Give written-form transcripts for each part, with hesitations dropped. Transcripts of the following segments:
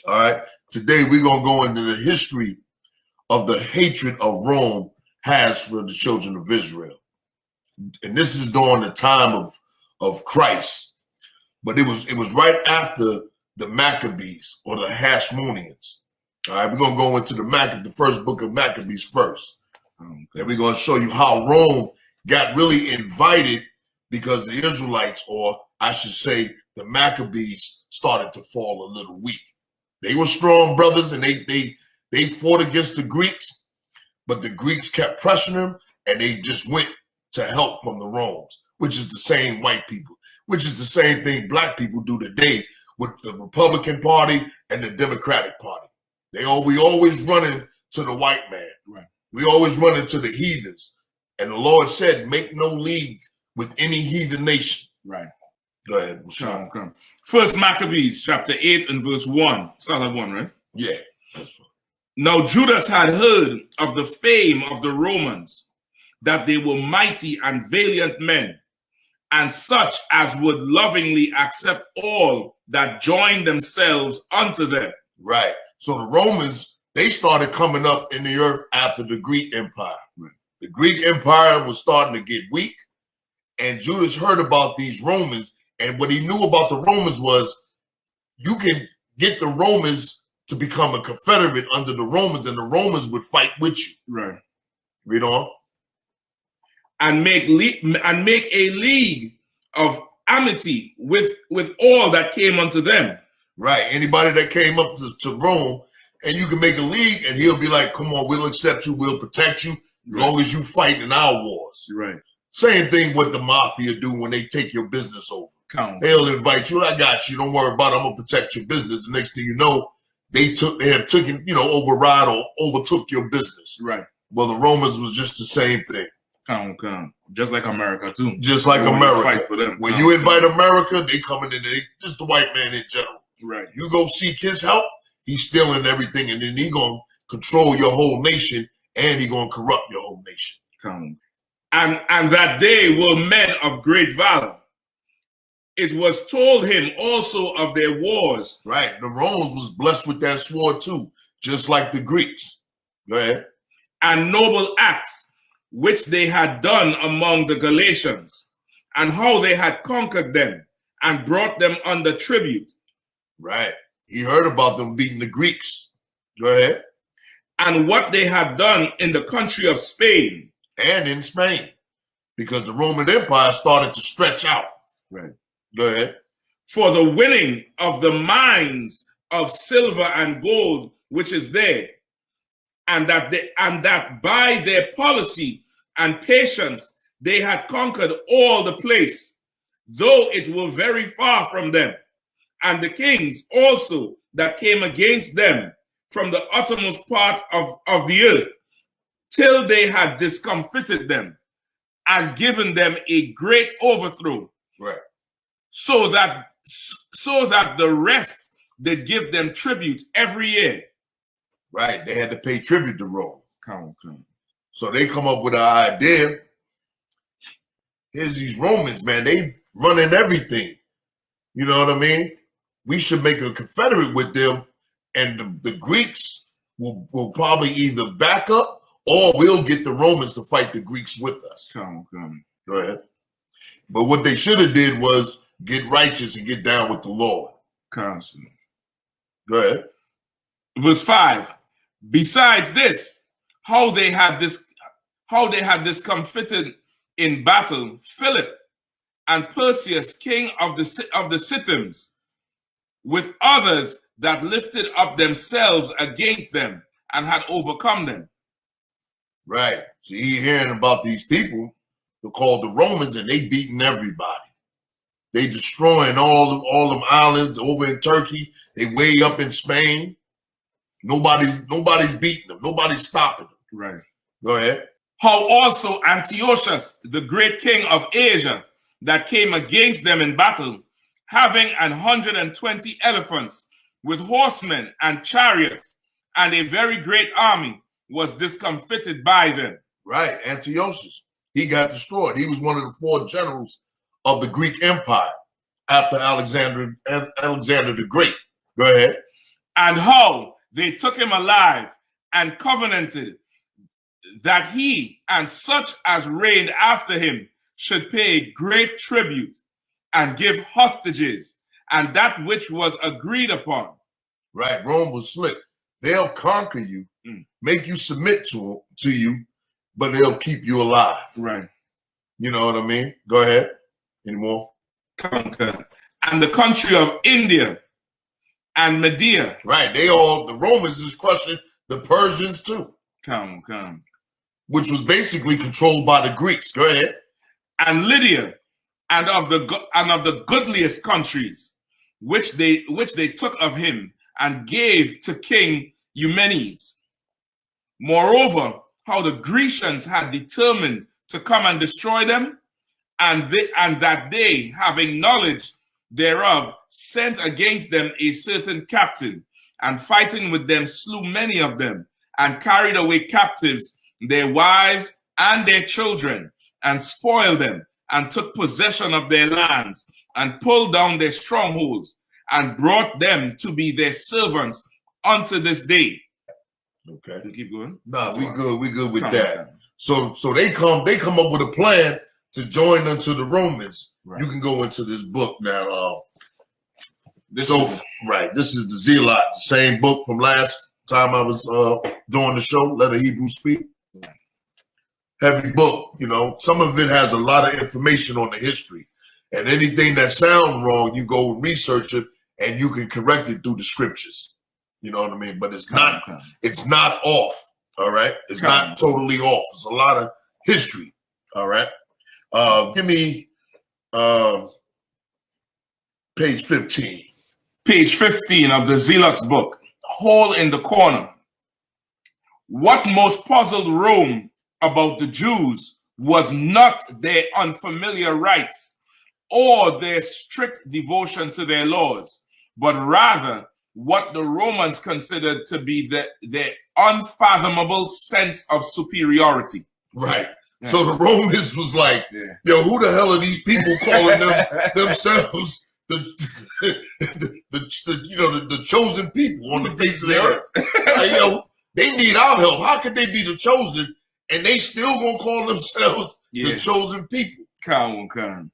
All right. Today we're gonna go into the history of the hatred of Rome has for the children of Israel, and this is during the time of Christ, but it was right after the Maccabees or the Hashmoneans. All right, we're gonna go into the first book of Maccabees first, and we're gonna show you how Rome got really invited because the Israelites, or I should say, the Maccabees, started to fall a little weak. They were strong brothers, and they fought against the Greeks, but the Greeks kept pressuring them, and they just went to help from the Romans, which is the same white people, which is the same thing black people do today with the Republican Party and the Democratic Party. We always running to the white man. Right. We always run into the heathens. And the Lord said, make no league with any heathen nation. Right. Go ahead. Okay. First Maccabees chapter 8 and verse 1. Start at 1, right? Yeah, that's fine. Now Judas had heard of the fame of the Romans, that they were mighty and valiant men, and such as would lovingly accept all that joined themselves unto them. Right. So the Romans, they started coming up in the earth after the Greek Empire. Right. The Greek Empire was starting to get weak, and Judas heard about these Romans, and what he knew about the Romans was you can get the Romans to become a confederate under the Romans, and the Romans would fight with you. Right. Read on. And make a league of amity with all that came unto them. Right. Anybody that came up to Rome, and you can make a league, and he'll be like, come on, we'll accept you, we'll protect you, as long as you fight in our wars. Right. Same thing what the mafia do when they take your business over. They'll invite you, I got you, don't worry about it, I'm gonna protect your business. The next thing you know, they have taken, override or overtook your business. Right. Well, the Romans was just the same thing. Just like America too. Just like America. Fight for them. When you invite America, they coming in, just the white man in general. Right. You go seek his help, he's stealing everything, and then he gonna control your whole nation, and he gonna corrupt your whole nation. And that they were men of great valor. It was told him also of their wars. Right. The Romans was blessed with that sword too, just like the Greeks. Go ahead. And noble acts which they had done among the Galatians, and how they had conquered them and brought them under tribute. Right. He heard about them beating the Greeks. Go ahead. And what they had done in the country of Spain. And in Spain, because the Roman Empire started to stretch out. Right. Go ahead. For the winning of the mines of silver and gold, which is there, and that by their policy and patience they had conquered all the place, though it were very far from them, and the kings also that came against them from the uttermost part of the earth, till they had discomfited them and given them a great overthrow. Right. So that the rest did give them tribute every year. Right. They had to pay tribute to Rome. So they come up with an idea. Here's these Romans, man. They running everything. You know what I mean? We should make a confederate with them, and the Greeks will probably either back up, or we'll get the Romans to fight the Greeks with us. Go ahead. But what they should have did was get righteous and get down with the Lord. Constantly. Go ahead. Verse 5. Besides this, how they had discomfited in battle Philip and Perseus, king of the Cittims, with others that lifted up themselves against them and had overcome them. Right. So he hearing about these people, they're called the Romans, and they beating everybody. They destroying all them islands over in Turkey. They way up in Spain. Nobody's beating them. Nobody's stopping them. Right. Go ahead. How also Antiochus, the great king of Asia, that came against them in battle, having 120 elephants with horsemen and chariots, and a very great army, was discomfited by them. Right. Antiochus. He got destroyed. He was one of the 4 generals of the Greek Empire after Alexander the Great. Go ahead. and how they took him alive and covenanted that he and such as reigned after him should pay great tribute and give hostages and that which was agreed upon. Right. Rome was slick. They'll conquer you, make you submit to you, but they'll keep you alive. Right. You know what I mean? Go ahead. Any more? Conquer. And the country of India and Media. Right. The Romans is crushing the Persians too. Come. Which was basically controlled by the Greeks. Go ahead. And Lydia, and of the goodliest countries, which they took of him and gave to King Eumenes. Moreover, how the Grecians had determined to come and destroy them, and that they, having knowledge thereof, sent against them a certain captain, and fighting with them slew many of them, and carried away captives their wives and their children, and spoiled them, and took possession of their lands, and pulled down their strongholds, and brought them to be their servants unto this day. Okay. You keep going? No, we good with that. So they come up with a plan to join unto the Romans. Right. You can go into this book now. This is the Zealot, the same book from last time I was doing the show, Let a Hebrew Speak. Heavy book, you know. Some of it has a lot of information on the history. And anything that sounds wrong, you go research it and you can correct it through the scriptures. You know what I mean? But it's not off. All right. It's not totally off. It's a lot of history. All right. Give me page 15. Page 15 of the Zealot's book. Hole in the corner. What most puzzled Rome about the Jews was not their unfamiliar rites or their strict devotion to their laws, but rather what the Romans considered to be their unfathomable sense of superiority. Right. Yeah. So the Romans was like, yo, who the hell are these people calling themselves the chosen people on the face of the earth? Like, yo, they need our help. How could they be the chosen and they still gonna call themselves the chosen people? Come on.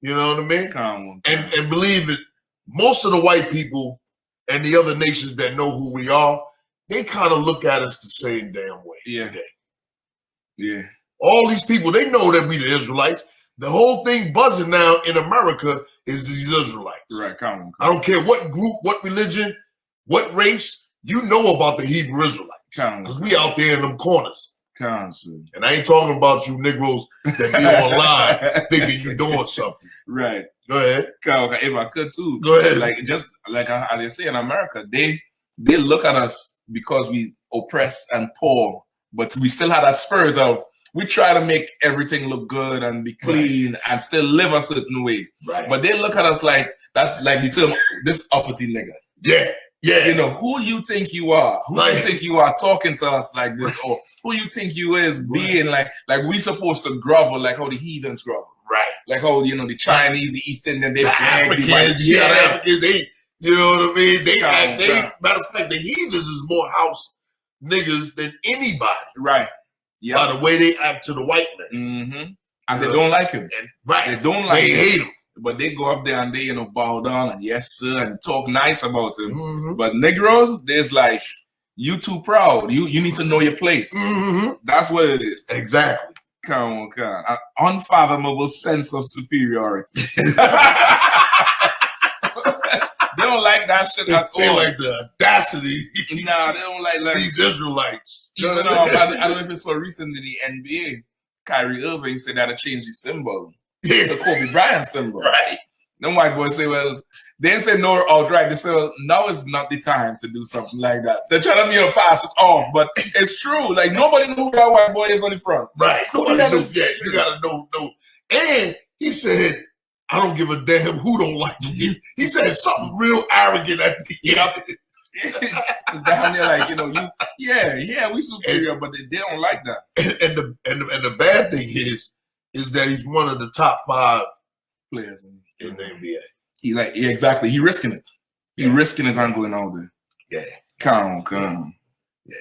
You know what I mean? Come on. And believe it, most of the white people and the other nations that know who we are, they kind of look at us the same damn way. Yeah. Today. Yeah. All these people, they know that we the Israelites. The whole thing buzzing now in America is these Israelites. Right, come on. I don't care what group, what religion, what race, you know about the Hebrew Israelites. Because we out there in them corners. Constant. And I ain't talking about you Negroes that be online thinking you're doing something. Right. Go ahead. If I could too. Go ahead. Like just like how they say in America, they look at us because we oppress and poor, but we still have that spirit of we try to make everything look good and be clean and still live a certain way. Right. But they look at us like that's like the term this uppity nigga. Yeah. Yeah. You know, who you think you are? Who you think you are talking to us like this? Or who you think you is being like we supposed to grovel like how the heathens grovel. Right. Like how, you know, the Chinese, the East Indian, they Africans, the Africans, you know what I mean? They matter of fact, the heathens is more house niggas than anybody. Right. Yeah. By the way they act to the white man. Mm-hmm. And they don't like him. Right. They don't like him. They hate him. But they go up there and they, you know, bow down and yes, sir, and talk nice about him. Mm-hmm. But Negroes, there's like, you too proud. You need to know your place. Mm-hmm. That's what it is. Exactly. Come on. An unfathomable sense of superiority. They don't like that shit at all. They like the audacity. Nah, they don't like these Israelites. Even though I don't know if it's so recently the NBA, Kyrie Irving said that to change the symbol. The Kobe Bryant symbol. Right. Then white boys say, well, they didn't say no outright. They say, well, now is not the time to do something like that. They're trying to pass it off, but it's true. Like, nobody knew who that white boy is on the front. Right. Nobody knows yet. You got to know. And he said, I don't give a damn who don't like you. He said something real arrogant at the end. It's down there like, you know, we superior, but they don't like that. And the bad thing is that he's one of the top 5 players in the NBA. Exactly. He risking it. He risking it on going out there. Yeah. Come on. Yeah.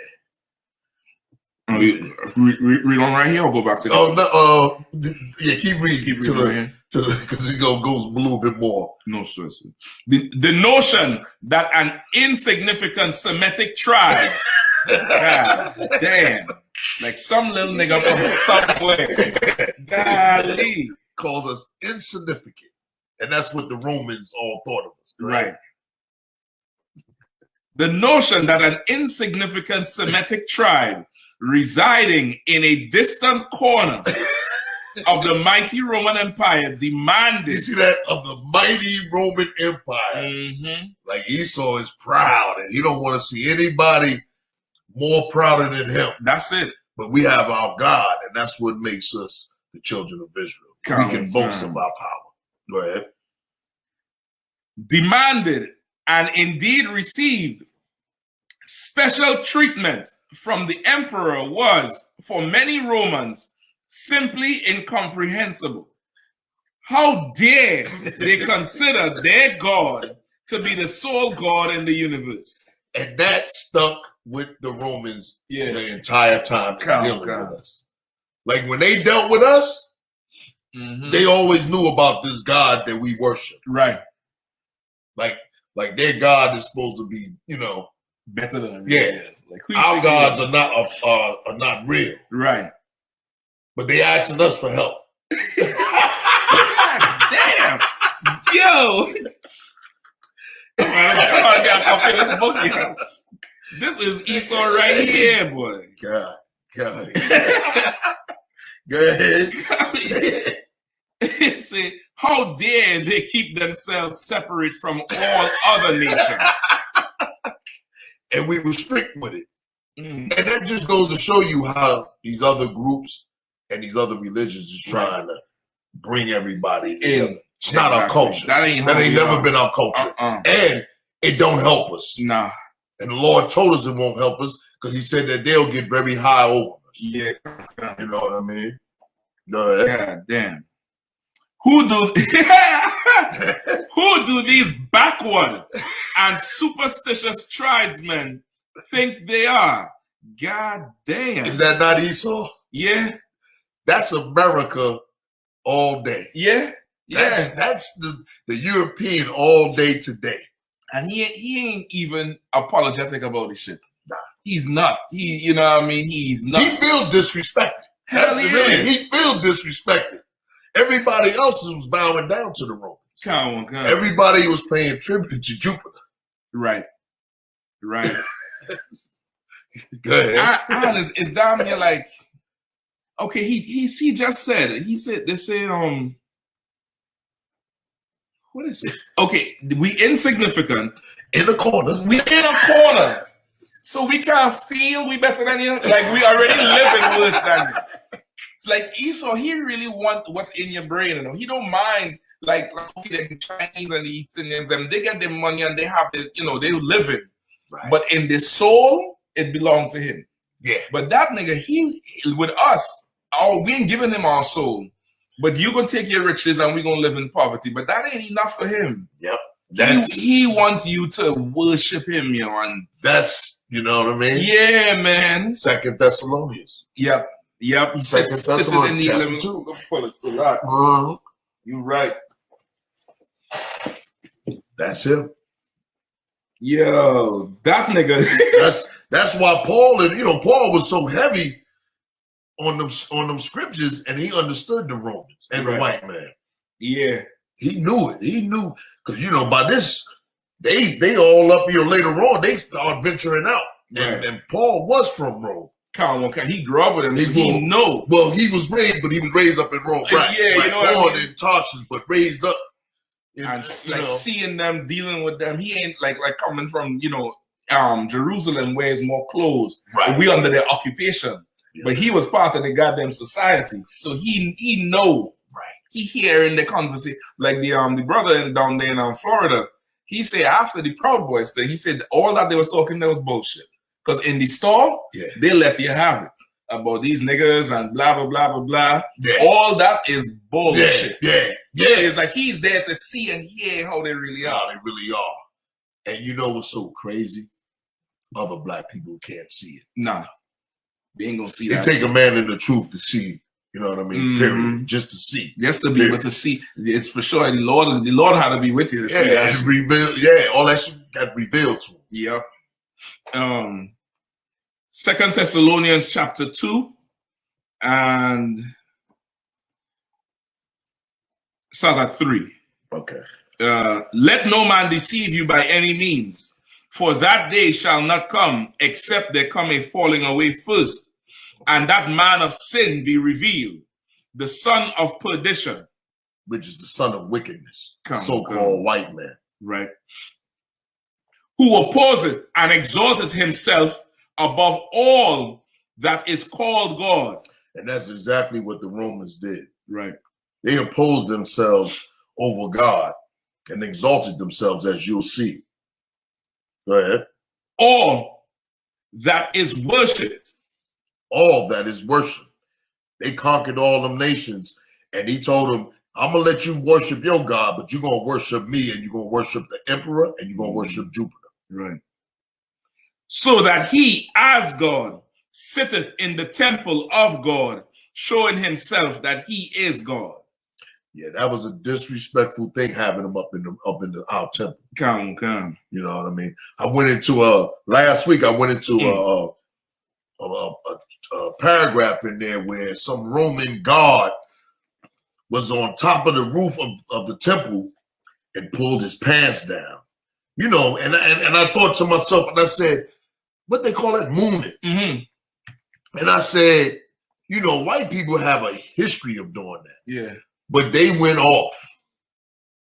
Read on right here or go back to yeah, keep reading because it goes a little bit more. No stress. The notion that an insignificant Semitic tribe, God damn, like some little nigga from somewhere, golly, called us insignificant, and that's what the Romans all thought of us. Right. The notion that an insignificant Semitic tribe residing in a distant corner of the mighty Roman Empire demanded. You see that? Of the mighty Roman Empire. Like Esau is proud and he don't want to see anybody more prouder than him. That's it. But we have our God, and that's what makes us the children of Israel. We can boast of our power. Go ahead. Demanded and indeed received special treatment from the emperor was, for many Romans, simply incomprehensible. How dare they consider their God to be the sole God in the universe? And that stuck with the Romans the entire time dealing with us. Like when they dealt with us, they always knew about this God that we worship. Right. Like their God is supposed to be, better than like our gods are not real. Right. But they asking us for help. Damn. Yo. I gotta copy this book here. This is Esau right here, boy. God. Go ahead. It said, how dare they keep themselves separate from all other nations? And we were strict with it. And that just goes to show you how these other groups and these other religions is trying to bring everybody in. It's not our culture. That ain't never been our culture. And it don't help us. Nah. And the Lord told us it won't help us because he said that they'll get very high over us. Yeah. You know what I mean? Go ahead. God damn. Who do these backward and superstitious tribesmen think they are? God damn. Is that not Esau? Yeah. That's America all day. Yeah. That's the European all day today. And he ain't even apologetic about this shit. Nah. He's not. You know what I mean? He's not. He feels disrespected. Hell yeah. He feels disrespected. Everybody else was bowing down to the Romans. Come on. Everybody was paying tribute to Jupiter. Right. Go ahead. It's down here like, okay, he just said it. He said, they say, what is it? Okay, we insignificant. In a corner. We in a corner. So we can't feel we better than you. Like we already living worse than you. It's like Esau, he really want what's in your brain. He don't mind like okay, the Chinese and the East Indians, and they get their money and they have the, they living. Right. But in the soul, it belongs to him. Yeah. But that nigga, he with us, we ain't giving him our soul. But you gonna take your riches and we gonna live in poverty. But that ain't enough for him. Yep. He wants you to worship him, and that's, you know what I mean? Yeah, man. 2 Thessalonians. Yep. He sits in the 11. You're right. That's him. Yo, that nigga. that's why Paul Paul was so heavy on them scriptures, and he understood the Romans and the white man. Yeah. He knew it. He knew, because by this, they all up here later on, they start venturing out. Right. And Paul was from Rome. He grew up with him, so he knew. Well, he was raised up in Rome. Right. Yeah, born in Tarsus, but raised up. And seeing them, dealing with them, he ain't like coming from, Jerusalem where it's more closed. Right. We under their occupation. Yeah. But he was part of the goddamn society. So he know. Right. He hearing the conversation. Like the brother down there in Florida, he said after the Proud Boys thing, he said all that they was talking there was bullshit. Because in the store, they let you have it. About these niggas and blah, blah, blah, blah, blah. Yeah. All that is bullshit. Yeah. It's like he's there to see and hear how they really are. How they really are. And you know what's so crazy? other black people who can't see it. Nah, they ain't gonna see It that. take a man in the truth to see. You know what I mean? Period. Just to see. Just to be able to see. It's for sure. The Lord had to be with you to see that. Reveal. Yeah, all that shit got revealed to him. Yeah. 2 Thessalonians chapter 2 and start at 3. Okay. Let no man deceive you by any means, for that day shall not come except there come a falling away first, and that man of sin be revealed, the son of perdition, which is the son of wickedness, so-called white man. Right. Who opposeth and exalteth himself above all that is called God. And that's exactly what the Romans did. Right. They opposed themselves over God and exalted themselves, as you'll see. Go ahead. All that is worshipped. All that is worship. They conquered all them nations, and he told them, I'm going to let you worship your God, but you're going to worship me, and you're going to worship the emperor, and you're going to worship Jupiter. Right. So that he, as God, sitteth in the temple of God, showing himself that he is God. Yeah, that was a disrespectful thing, having him up in our temple. Come. You know what I mean? I went into last week. I went into a paragraph in there where some Roman god was on top of the roof of the temple and pulled his pants down. You know, and I thought to myself, and I said, what they call it, mooning. And I said, you know, white people have a history of doing that. Yeah. But they went off.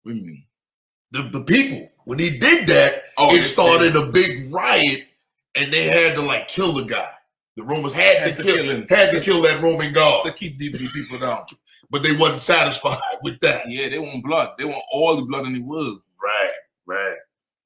What do you mean? The people, when he did that, it started a big riot, and they had to like kill the guy. The Romans had to kill him. Had to kill that Roman god to keep these people down. But they wasn't satisfied with that. Yeah, they want blood. They want all the blood in the world. Right.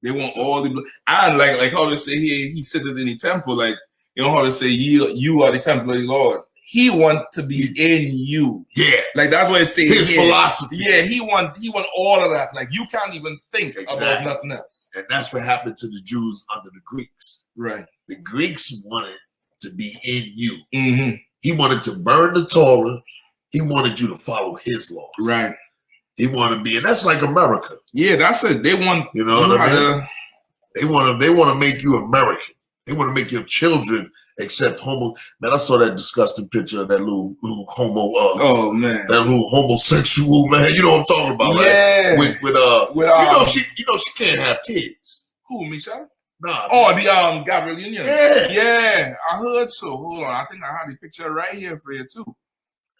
They want all the blood. And like how they say here, he sitteth in the temple. Like, you know how they say, you are the temple of the Lord. He want to be in you. Yeah. Like that's what it says. His philosophy. Yeah, he want all of that. Like you can't even think about nothing else. And that's what happened to the Jews under the Greeks. Right. The Greeks wanted to be in you. He wanted to burn the Torah. He wanted you to follow his laws. Right. He wanted to be, and that's like America. Yeah, that's it. They want, you know what I mean? They want to make you American. They want to make your children accept homo. Man, I saw that disgusting picture of that little homo. Oh man, that little homosexual man. You know what I'm talking about, right? Yeah. With you know she can't have kids. Who, Michelle? Nah. Oh, the Gabriel Union. Yeah. Yeah, I heard so. Hold on, I think I have the picture right here for you too.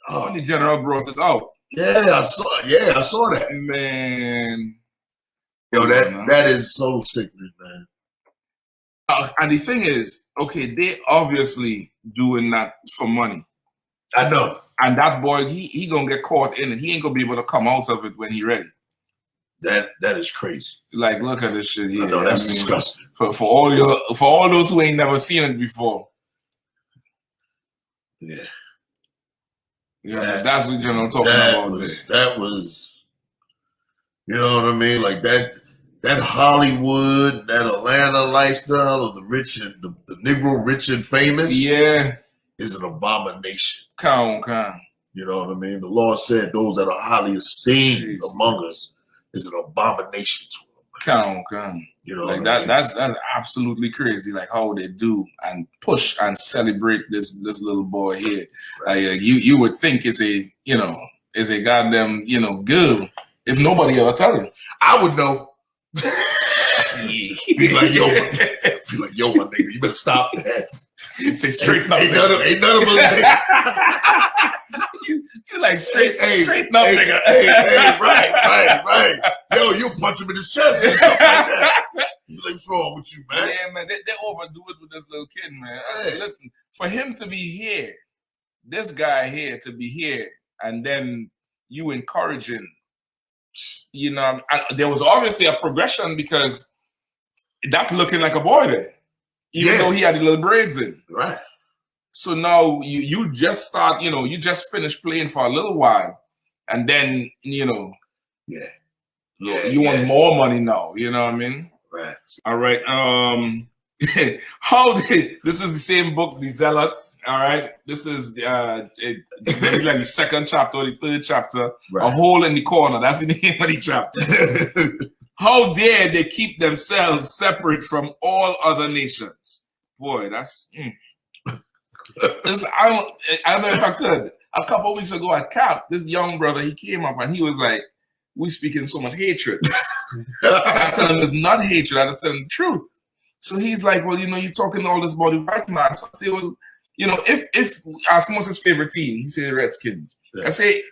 When the general brought it out. Yeah, I saw that. Man. Yo, that is so sickening, man. And the thing is, okay, they obviously doing that for money. I know. And that boy, he gonna get caught in it. He ain't gonna be able to come out of it when he ready. That is crazy. Like, look at this shit here. I know, that's disgusting. For all those who ain't never seen it before. Yeah. Yeah, that's what General talking about. That was, you know what I mean? Like that Hollywood, that Atlanta lifestyle of the rich and the Negro rich and famous. Yeah. Is an abomination. Come. You know what I mean? The Lord said those that are highly esteemed among us is an abomination to them. Come. You know, like that's absolutely crazy. Like how they do and push and celebrate this little boy here. Right. Like you would think is a goddamn girl if nobody ever tell him. I would know. Be like yo, my nigga, you better stop that. Say straighten up. Ain't none of us. You like straighten up, nigga. Hey, right. Yo, you punch him in his chest and stuff like that. You like, what's wrong with you, man? Yeah, man, they overdo it with this little kid, man. Hey. Listen, for him to be here, this guy here to be here, and then you encouraging, there was obviously a progression because that's looking like a boy there, even though he had the little braids in. Right. So now you just start, you just finished playing for a little while, and then you want more money now. You know what I mean? Right. All right. This is the same book, The Zealots. All right, this is like the second chapter or the third chapter. Right. A hole in the corner. That's the name of the chapter. How dare they keep themselves separate from all other nations? Boy, that's. I don't know if I could. A couple of weeks ago at camp, this young brother, he came up and he was like, "We speaking so much hatred." I tell him it's not hatred. I just tell him the truth. So he's like, well, you're talking all this about the white man. So I say, well, if ask him what's his favorite team, he said Redskins. Yeah. I say,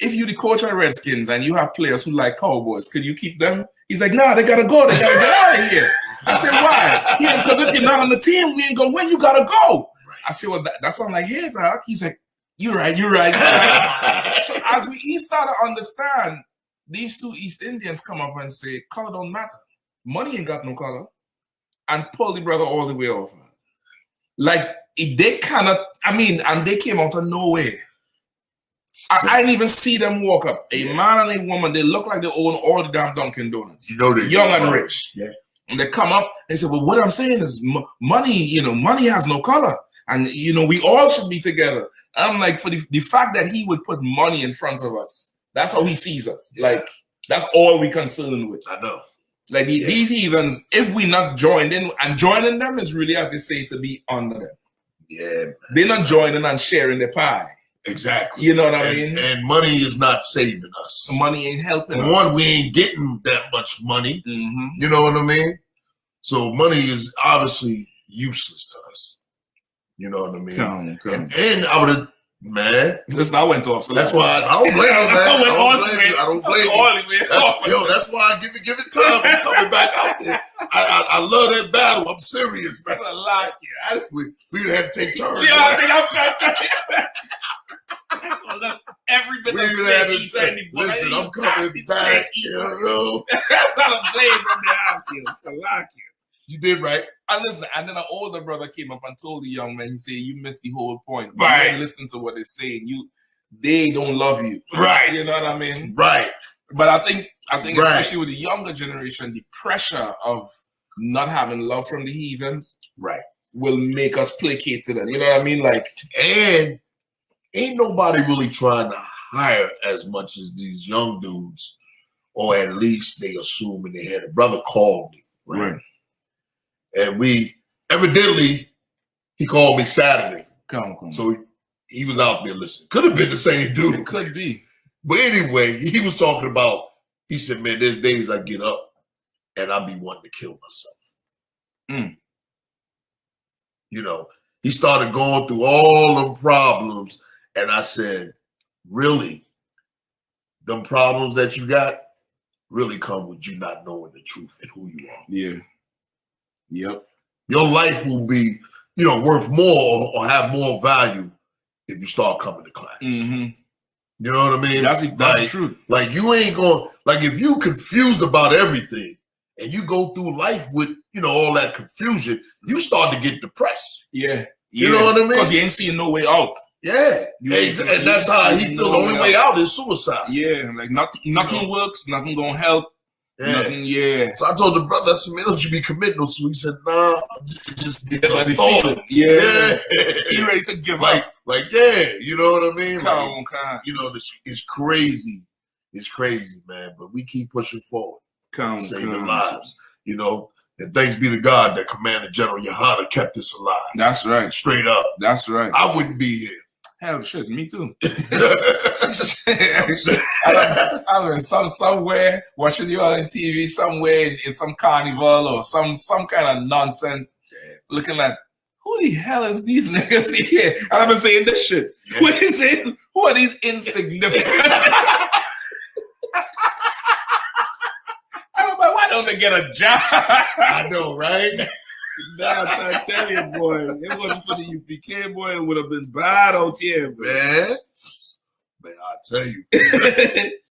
if you're the coach of the Redskins and you have players who like Cowboys, could you keep them? He's like, no, they gotta go. They gotta get out of here. I said, why? Yeah, because if you're not on the team, we ain't gonna win. You gotta go. I said, well, that sounds like his. He's like, you're right. So as he started to understand, these two East Indians come up and say, color don't matter. Money ain't got no color. And pull the brother all the way off. Like, they cannot, and they came out of nowhere. I didn't even see them walk up. A man and a woman, they look like they own all the damn Dunkin' Donuts. They're young and rich. Yeah. And they come up and say, well, what I'm saying is money, money has no color. And, we all should be together. I'm like, for the fact that he would put money in front of us, that's how he sees us. Like, that's all we're concerned with. I know. Like these heathens, if we not joined in, and joining them is really, as they say, to be under them. Yeah, man. They're not joining and sharing the pie. Exactly. You know what I mean? And money is not saving us. Money ain't helping us. One, we ain't getting that much money. Mm-hmm. You know what I mean? So money is obviously useless to us. You know what I mean? Come. And I would have. Man, listen, I went off. So that's why I don't blame you, man. I don't blame you. That's why I give it time. I'm coming back out there. I love that battle. I'm serious, man. That's a lot. We'd have to take turns. Yeah, I think I'm trying to every bit of steak. Listen, I'm coming back. That's how the blaze in the house here. It's a lot here. You did right. And listen, and then an older brother came up and told the young man, he said, you missed the whole point. Right. You didn't listen to what they're saying. They don't love you. Right. You know what I mean? Right. But I think especially with the younger generation, the pressure of not having love from the heathens will make us placate to them. You know what I mean? Like, and ain't nobody really trying to hire as much as these young dudes, or at least they assume in their head. A brother called me, right? And evidently, he called me Saturday. Come. So he was out there listening. Could have been the same dude. It could be. But anyway, he was talking about, he said, man, there's days I get up and I be wanting to kill myself. He started going through all the problems. And I said, really? Them problems that you got really come with you not knowing the truth and who you are. Yeah. Yep. Your life will be, worth more or have more value if you start coming to class. Mm-hmm. You know what I mean? That's the truth. Like you ain't going, like if you confused about everything and you go through life with, all that confusion, you start to get depressed. Yeah. You know what I mean? Because you ain't seeing no way out. Yeah. And that's how he feel the only way out is suicide. Yeah. Like nothing works, nothing gonna help. Yeah. Nothing, yeah. So I told the brother, I said, man, don't you be committing to? He said, nah, just be thought. Yeah. He ready to give up. Like, yeah, you know what I mean? Come. It's crazy. It's crazy, man. But we keep pushing forward. Saving lives. And thanks be to God that Commander General YAHANNA kept us alive. That's right. Straight up. That's right. I wouldn't be here. Hell, shit, me too. I'm in somewhere watching you all on TV, somewhere in some carnival or some kind of nonsense, looking at who the hell is these niggas here? And I've been saying this shit. Yeah. What is it? Who are these insignificant? Why don't they get a job? I know, right? Nah, I'm trying to tell you, boy. It wasn't for the U.P.K, boy. It would have been bad out here, man. Man, I tell you.